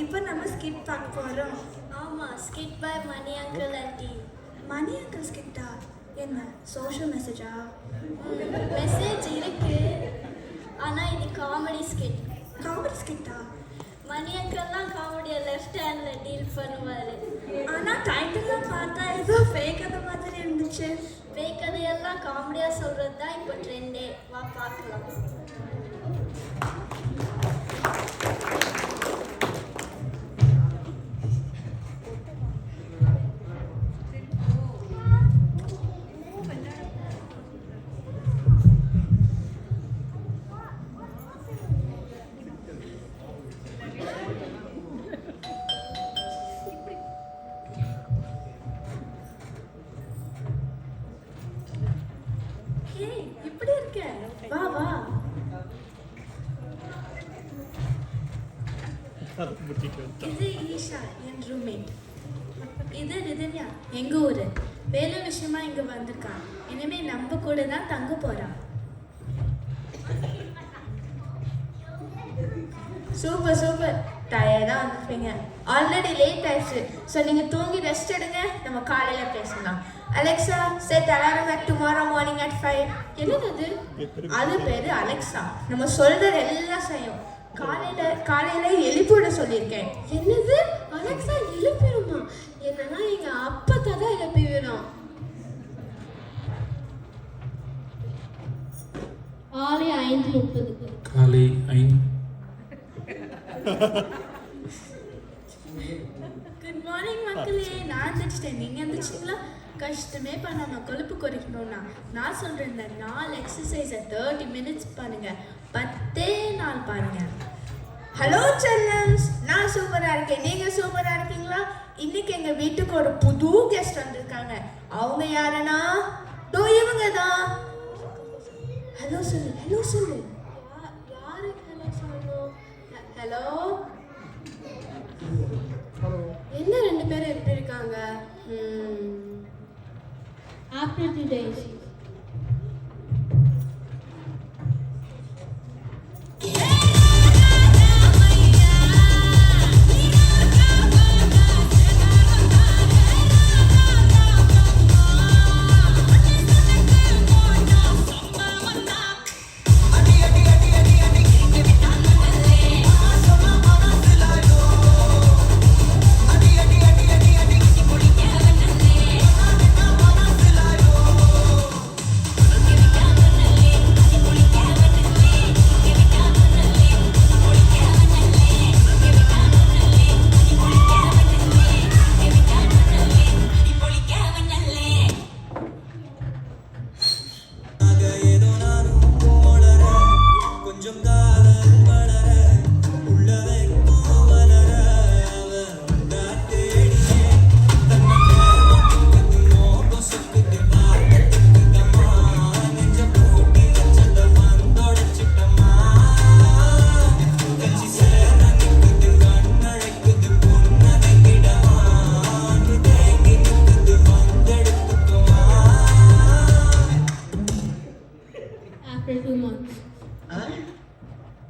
இப்போ நம்ம ஸ்கிட் பார்க்க போகிறோம். ஆமாம், skit by Mani uncle aunty. Mani uncle ஸ்கிட்டா? என்ன சோஷியல் மெசேஜா? மெசேஜ் இருக்கு, ஆனால் இது காமெடி ஸ்கிட். காமெடி ஸ்கிட்டா? மணி அங்கிள்லாம் காமெடியை லெஃப்ட் ஹேண்டில் டீல் பண்ணுவார். ஆனால் டைட்டில்லாம் பார்த்தா ஏதோ ஃபேக் அந்த மாதிரி இருந்துச்சு. ஃபேக் கதையெல்லாம் காமெடியாக சொல்கிறது தான் இப்போ ட்ரெண்டே. வா பார்க்கலாம். இப்படி இருக்க, வா வா. இது ஈஷா, என் ரூம்மேட். இது ரிதன்யா, எங்க ஊரு. வேலை விஷயமா இங்க வந்திருக்கான். இனிமே நம்ம கூட தான் தங்க போறான். Super super. டயர்டாக வந்துருப்பீங்க. ஆல்ரெடி லேட் ஆயிடுச்சு. ஸோ நீங்கள் தூங்கி ரெஸ்ட் எடுங்க, நம்ம காலையில் பேசலாம். Alexa, set alarm at tomorrow morning at 5. என்னது அது? அது பேர் அலெக்சா. நம்ம சொல்கிறது எல்லாம் செய்யும். காலையில் எழுப்பிவிட சொல்லியிருக்கேன். என்னது? அலெக்சா எழுப்பிடுமா? என்னன்னா எங்கள் அப்பா தான் எழுப்பி விடும். காலை 5:30. காலை 5. குட் மார்னிங் மக்களே. நான் எந்திரிச்சிட்டேன். நீங்கள் எந்திரிச்சிங்களா? கஷ்டமே பண்ணாமல் கொழுப்பு குறைக்கணும்னா நான் சொல்கிறேன், இந்த 4 எக்ஸசைஸை 30 மினிட்ஸ் பண்ணுங்க. 10 நாள் பாருங்க. ஹலோ செல்லம்ஸ், நான் சூப்பராக இருக்கேன். நீங்கள் சூப்பராக இருக்கீங்களா? இன்னைக்கு எங்கள் வீட்டுக்கு ஒரு புது கெஸ்ட் வந்திருக்காங்க. அவங்க யாருன்னா இவங்க தான். ஹலோ சொல்லு, ஹலோ சொல்லு. யாருக்கு ஹலோ சொல்லணும்? ஹலோ. என்ன 2 பேரும் எப்படி இருக்காங்க? After 2 days.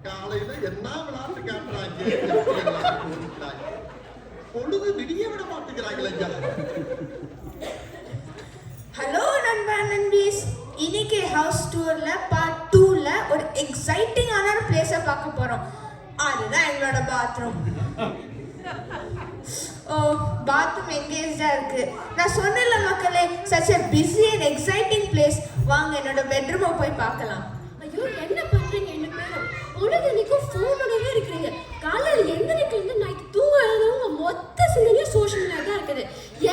காலையில என்ன விளையாட்டு காட்டுறாங்க, பொழுது விடிய விட மாட்டேங்கிறாங்களா? ஹலோ நண்பா நண்பீஸ், இன்னைக்கு ஹவுஸ் டூர்ல பார்ட் 2ல ஒரு எக்ஸைட்டிங்கான ஒரு பிளேஸை பார்க்க போறோம். அதுதான் எங்களோட பாத்ரூம். ஓ, பாத்ரூம் எங்கேஜா இருக்கு. நான் சொன்னேன்ல மக்களே, such a busy and exciting place. வாங்க என்னோட பெட்ரூமை போய் பார்க்கலாம். ஐயோ, என்ன பண்றீங்க 2 பேரும்? பொழுதுனிக்கும் ஃபோனோடவே இருக்கிறீங்க. காலையில் எந்திரிக்கிலேருந்து நைட் தூங்குறதுங்க மொத்த சிந்தனையே சோஷியல் மீடியா தான் இருக்குது.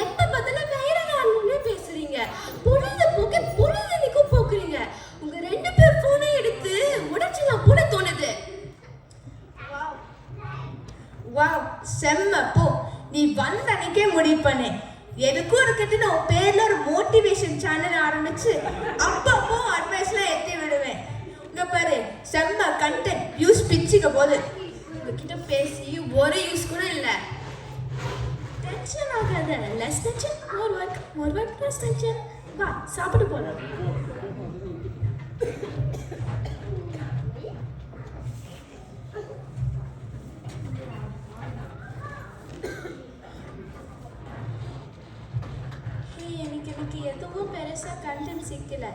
எப்போ பார்த்தாலும் வேற நாள்னே பேசுறீங்க. பொழுதுனிக்கும் போக்குறீங்க. உங்க 2 பேர் ஃபோனை எடுத்து உடைச்சலாம் போல தோணுது. வாவ், செம்ம. போ, நீ வந்த அன்னைக்கே முடிவு பண்ணு. எதுக்கும் இருக்கட்டு நான் பேர்ல ஒரு மோட்டிவேஷன் சேனல் ஆரம்பிச்சு அப்பப்போ அட்வைஸ்லாம் ஏற்றி விடுவேன். இங்க பாரு, செம்ம கண்டென்ட். வியூஸ் பிச்சுக்க போது. உங்ககிட்ட பேசி ஒரு யூஸ் கூட இல்லை. டென்ஷன் ஆகாத. Less tension, more work plus tension. வா, சாப்பிட்டு போகலாம். எதுவும் பெருசாக கண்டென்ட் சிக்கல.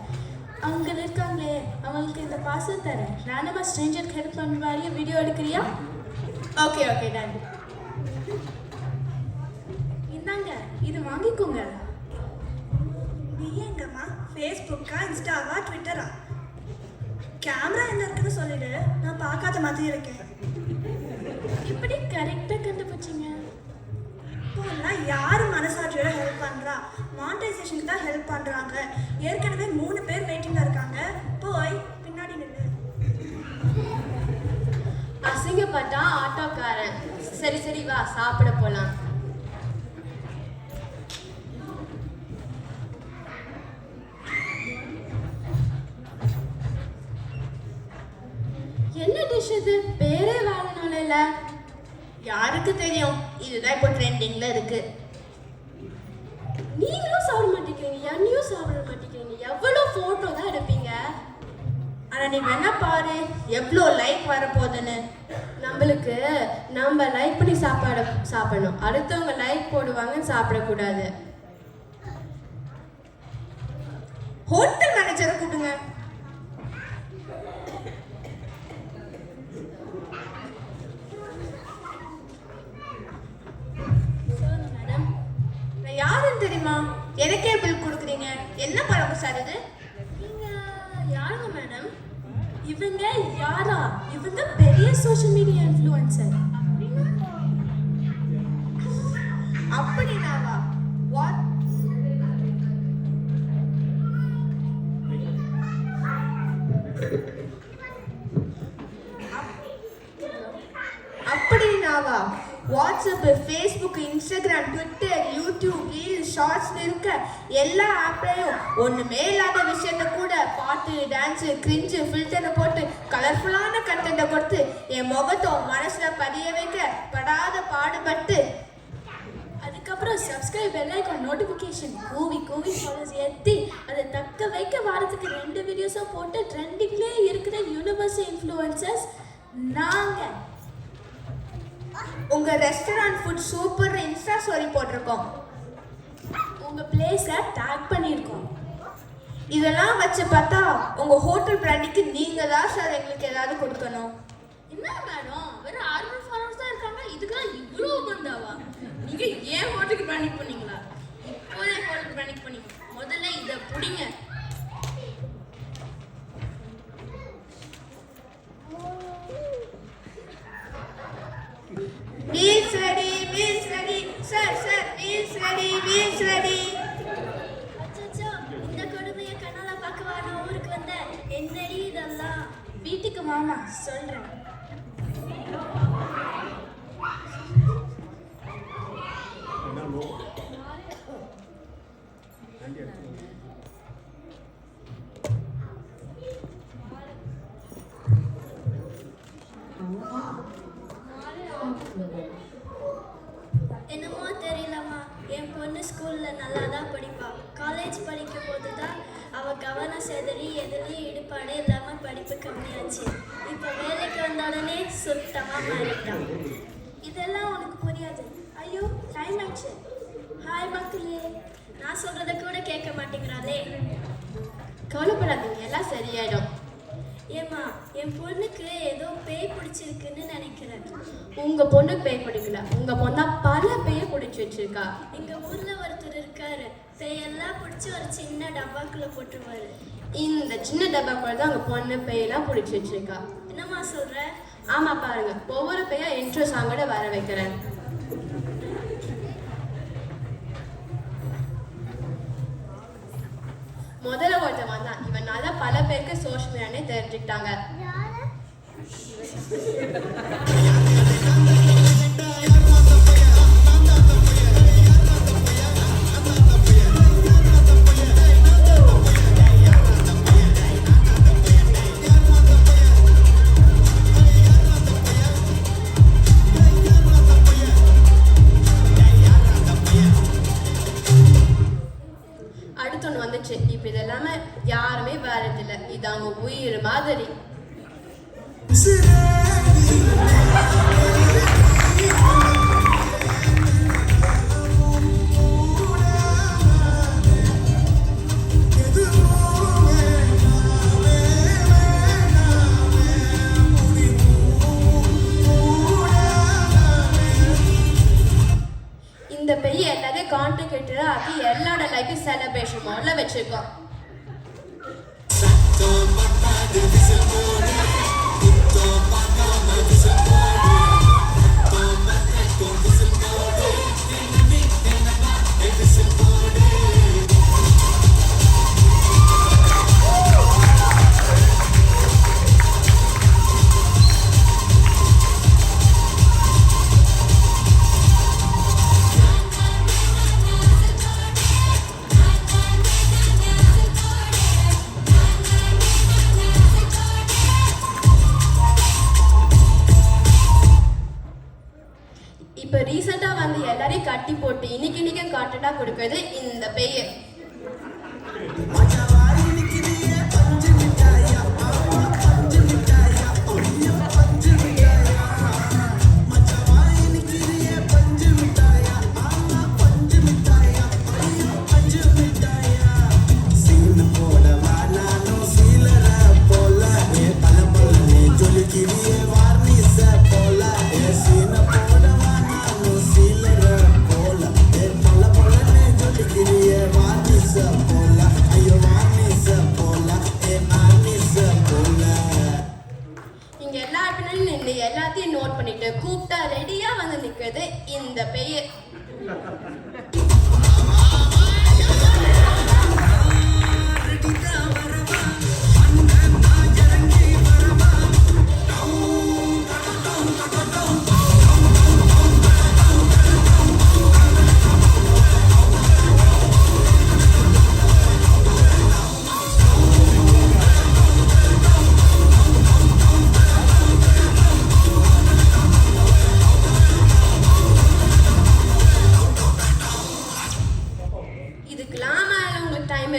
அவங்க இருக்காங்களே, அவங்களுக்கு இந்த பார்சல் தரேன். ரேண்டமாக ஸ்ட்ரேஞ்சருக்கு ஹெல்ப் பண்ணுற மாதிரியே வீடியோ எடுக்கிறியா? Okay okay done. இந்தாங்க, இது வாங்கிக்கோங்க. நீ எங்கம்மா? ஃபேஸ்புக்கா, இன்ஸ்டாவா, ட்விட்டரா? கேமரா என்ன இருக்குன்னு சொல்லிடு, நான் பார்க்காத மாதிரி இருக்கேன். இப்படி கரெக்டாக கண்டுபிடிச்சிங்க. இப்போல்லாம் யார் மனசாட்சியோட ஹெல்ப் பண்ணுறா? மானிட்டைசேஷனுக்கு தான் ஹெல்ப் பண்ணுறாங்க. ஏற்கனவே 3 பேர் வெயிட்டிங்கில் இருக்காங்க. போய் பின்னாடி நின்று. அசிங்கப்பட்டா ஆட்டோக்காரன். சரி சரி வா சாப்பிட போலாம். என்ன டிஷ் இது? பேரே வாழணும் இல்ல. யாருக்கு தெரியும், இதுதான் இப்போ ட்ரெண்டிங்ல இருக்கு. நீங்களும் சாப்பிட மாட்டேங்கிறீங்க, என்னையும் சாப்பிட மாட்டேங்கிறீங்க. எவ்வளோ ஃபோட்டோ தான் எடுப்பீங்க. ஆனா நீ வேணா பாரு எவ்வளோ லைக் வரப்போகுதுன்னு. நம்மளுக்கு நம்ம லைக் பண்ணி சாப்பிடணும், அடுத்தவங்க லைக் போடுவாங்கன்னு சாப்பிடக்கூடாது. ஹோட்டல் மேனேஜரை கூப்பிடுங்க. மேடம், நான் யாருன்னு தெரியுமா? எனக்கே பில் கொடுக்குறீங்க. என்ன பழக்கம் சார் இது? நீங்க யாருங்க மேடம்? இவங்க யாரா? இவங்க பெரிய சோஷியல் மீடியா இன்ஃப்ளூயன்சர். அப்படினாவா? வாட்? அப்படினாவா? WhatsApp, Facebook, Instagram, Twitter, YouTube, reels, ஷார்ட்ஸ்னு இருக்க எல்லா ஆப்லையும் ஒன்றுமே இல்லாத விஷயத்த கூட பாட்டு, டான்ஸு, கிரிஞ்சு, ஃபில்டரை போட்டு கலர்ஃபுல்லான கண்டென்ட்டை கொடுத்து என் முகத்தை மனசில் பதிய வைக்க படாத பாடுபட்டு அதுக்கப்புறம் சப்ஸ்கிரைப் பெல் ஐகான் நோட்டிஃபிகேஷன் கூவி ஃபாலோஸ் ஏற்றி அதை தக்க வைக்க வாரத்துக்கு 2 வீடியோஸாக போட்டு ட்ரெண்டிங்லேயே இருக்கிற யூனிவர்சல் இன்ஃப்ளூயன்சர்ஸ் நாங்கள். உங்க restaurant food super Insta story போட்டிருக்கோம். உங்க பிளேஸை டேக் பண்ணியிருக்கோம். இதெல்லாம் வச்சு பார்த்தா உங்க ஹோட்டல் பிராண்டிக்கு நீங்க தான் சார் எங்களுக்கு ஏதாவது கொடுக்கணும். என்ன மேடம், வெறும் 600 ஃபாலோவர்ஸ் தான் இருக்காங்க, இதுக்கெல்லாம் இவ்வளோ பந்தாவா? நீங்க ஏன் ஹோட்டலுக்கு பிராண்டிங் பண்ணீங்களா? இப்போதே ஹோட்டல் பிராண்டிங் பண்ணீங்க. முதல்ல இதை பிடிங்க. Meals ready, sir, meals ready. அச்சோ, இந்த கொடுமையை கண்ணால பார்க்கவா நான் ஊருக்கு வந்தேன். என்னடி இதெல்லாம்? வீட்டுக்கு வாமா சொல்றேன். என்னமோ தெரியலம்மா, என் பொண்ணு ஸ்கூலில் நல்லா தான் படிப்பா. காலேஜ் படிக்கும் போது தான் அவள் கவனம் செதறி எதுலேயும் ஈடுபாடு இல்லாமல் படிப்பு கம்மியாச்சு. இப்போ வேலைக்கு வந்த உடனே சுத்தமாக மாறிட்டான். இதெல்லாம் உனக்கு புரியாது. ஐயோ டைம் ஆச்சு. ஹாய் மக்களே. நான் சொல்கிறத கூட கேட்க மாட்டேங்கிறாளே. கவலைப்படாதீங்க, எல்லாம் சரியாயிடும். ஏம்மா, என் பொண்ணுக்கு ஏதோ பேய் பிடிச்சிருக்குன்னு நினைக்கிறேன். உங்க பொண்ணு பேய் பிடிக்கல, உங்க பொண்ணா பல பேய பிடிச்சி வச்சிருக்கா. எங்க ஊர்ல ஒருத்தர் இருக்காரு, பேயெல்லாம் பிடிச்சி ஒரு சின்ன டப்பாக்குள்ள போட்டுருவாரு. இந்த சின்ன டப்பாக்குள்ள தான் உங்க பொண்ணு பேயெல்லாம் பிடிச்சி வச்சிருக்கா. என்னம்மா சொல்ற? ஆமா பாருங்க, ஒவ்வொரு பேயா இன்ட்ரோ சாங்கோட வர வைக்கிறேன். முதல்ல ஒருத்தன் வந்தான். இவனால பல பேருக்கு சோஷியல் மீடியானே தெரிஞ்சுக்கிட்டாங்க. அடுத்து ஒன்று வந்துச்சு. இப்ப இதெல்லாம யாருமே வரதில்லை. இது அவங்க உயிர் மாதிரி. கேட்டு ஆக்கி எல்லாரோட லைஃப் செலிப்ரேஷன் மோட்ல வச்சிருக்கோம். இப்போ ரீசெண்டாக வந்து எல்லாரையும் கட்டி போட்டு இன்னைக்கு கான்டென்ட்டாக கொடுக்குறது இந்த பேய். எல்லாத்தையும் நோட் பண்ணிட்டு கூப்பிட்டா ரெடியா வந்து நிக்கிறது இந்த பேய்.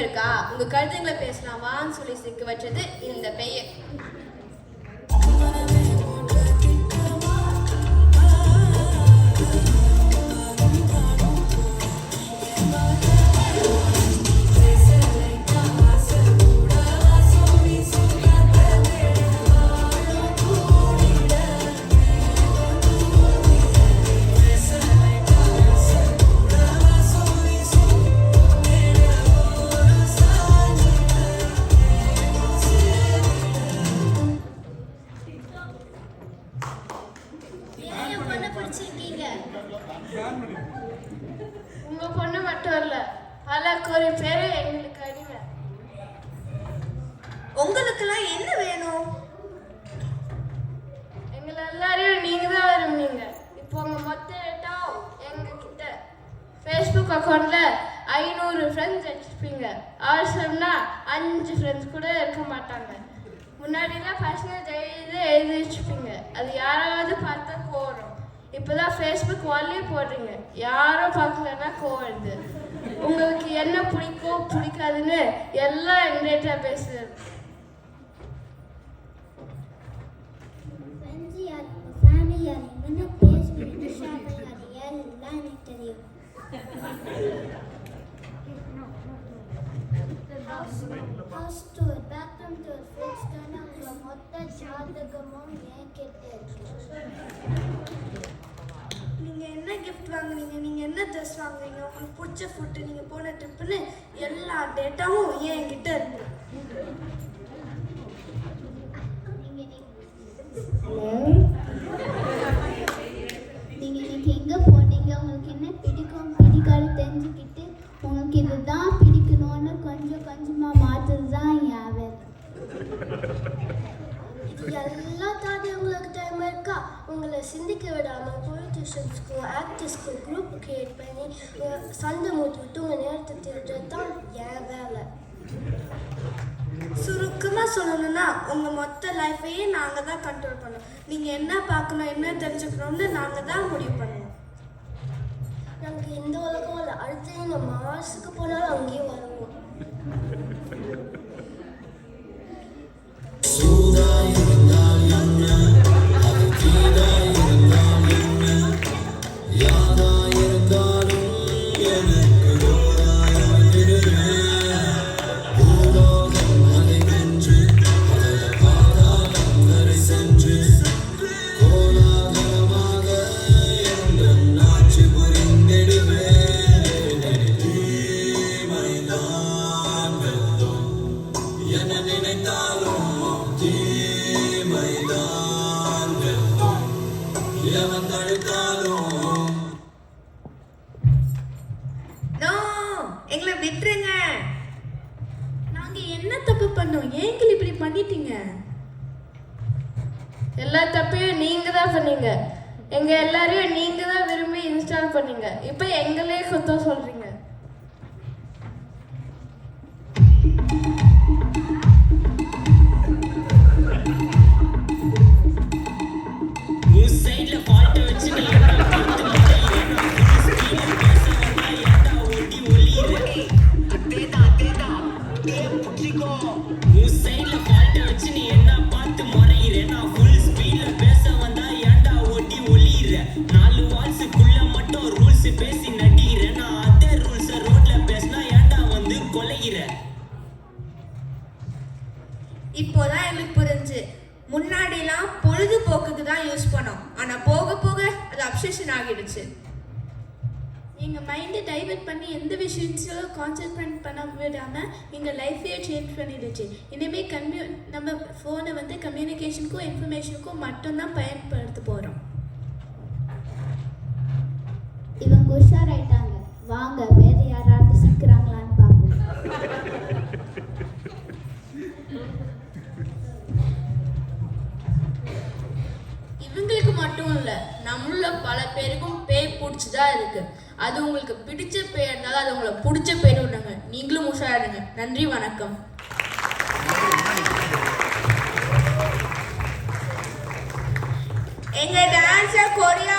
இருக்கா உங்க கருத்துங்களை பேசலாம் வான்னு சொல்லி சிக்க வச்சது இந்த பேய். உங்க பொண்ணு மட்டும் இல்ல பலருக்கு ஒரு பேரு எங்களுக்கு அடிமை. உங்களுக்கெல்லாம் என்ன வேணும்? எங்களை எல்லாரையும் நீங்க தான் விரும்புனீங்க. இப்போ உங்க மொத்த டேட்டா எங்க கிட்ட ஃபேஸ்புக் அக்கௌண்ட்ல 500 ஃப்ரெண்ட்ஸ் வச்சிருப்பீங்க. அவசரம்னா 5 ஃப்ரெண்ட்ஸ் கூட இருக்க மாட்டாங்க. முன்னாடிலாம் பர்சனல் டைரியில எழுதி வச்சுப்பீங்க. அது யாராவது பார்த்தா கோவம். இப்போதான் ஃபேஸ்புக் வால்லே போடுறீங்க. யாரும் பார்க்கலன்னா கோவருது. உங்களுக்கு என்ன பிடிக்கும் பிடிக்காதுன்னு எல்லாம் எங்கிட்ட பேசுறது. நீங்க என்ன கிஃப்ட் வாங்குனீங்க, நீங்க என்ன ட்ரெஸ் வாங்குறீங்க, உங்களுக்கு பிடிச்ச ஃபுட்டு, நீங்க போன ட்ரிப்புன்னு எல்லா டேட்டாவும் என்கிட்ட இருக்கு. நீங்க இன்னைக்கு எங்க போனீங்க, உங்களுக்கு என்ன பிடிக்கும் பிடிக்காது தெரிஞ்சுக்கிட்டு உங்களுக்கு இதுதான் பிடிக்கணும்னு கொஞ்சம் கொஞ்சமா மாத்துறது தான் என் வேலை. இது எல்லாம் தாண்டி உங்களுக்கு டைம் இருக்கா? உங்களை சிந்திக்க விடாம பொலிட்டிஷியன்ஸ்க்கும் ஆக்டர்ஸ்க்கும் குரூப் கிரியேட் பண்ணி சண்டை மூட்டி விட்டு உங்கள் நேரத்தை திருடுறது தான் என் வேலை. சுருக்கமா சொல்லணும்னா உங்க மொத்த லைஃபையே நாங்க தான் கண்ட்ரோல் பண்ணோம். நீங்க என்ன பார்க்கணும் என்ன தெரிஞ்சுக்கணும்னு நாங்க தான் முடிவு பண்ணுவோம். நாங்கள் இந்த உலகம் இல்லை, அடுத்து நீங்கள் மாசுக்கு போனாலும் அங்கேயே வருவோம். பண்ணிட்டீங்க? எல்லா தப்பையும் நீங்க தான் பண்ணீங்க. எங்க எல்லாரையும் நீங்க தான் விரும்பி இன்ஸ்டால் பண்ணீங்க. இப்போ எங்களே குத்தம் சொல்றீங்க. இப்போதான் எனக்கு புரிஞ்சு. முன்னாடிலாம் பொழுதுபோக்குக்கு தான் யூஸ் பண்ணோம். ஆனா போக போக அது அப்சஷன் ஆகிடுச்சு. எங்கள் மைண்டை டைவர்ட் பண்ணி எந்த விஷயத்திலும் கான்சென்ட்ரேட் பண்ண விடாமல் எங்கள் லைஃபையே சேஞ்ச் பண்ணிடுச்சு. இனிமேல் நம்ம ஃபோனை வந்து கம்யூனிகேஷனுக்கும் இன்ஃபர்மேஷனுக்கும் மட்டும்தான் பயன்படுத்த போகிறோம். இவங்க உஷாராயிட்டாங்க. வாங்க வேற யாராவது சிக்கிறாங்களான்னு பார்ப்போம். இவங்களுக்கு மட்டும் இல்லை, நம்மள பல பேருக்கும் பேய் பிடிச்சதா இருக்கு. அது உங்களுக்கு பிடிச்ச பேய் இருந்தாலும் அது உங்களை பிடிச்ச பேர் விடுங்க. நீங்களும் உஷாராடுங்க. நன்றி, வணக்கம். எங்க டான்ஸை கொரியா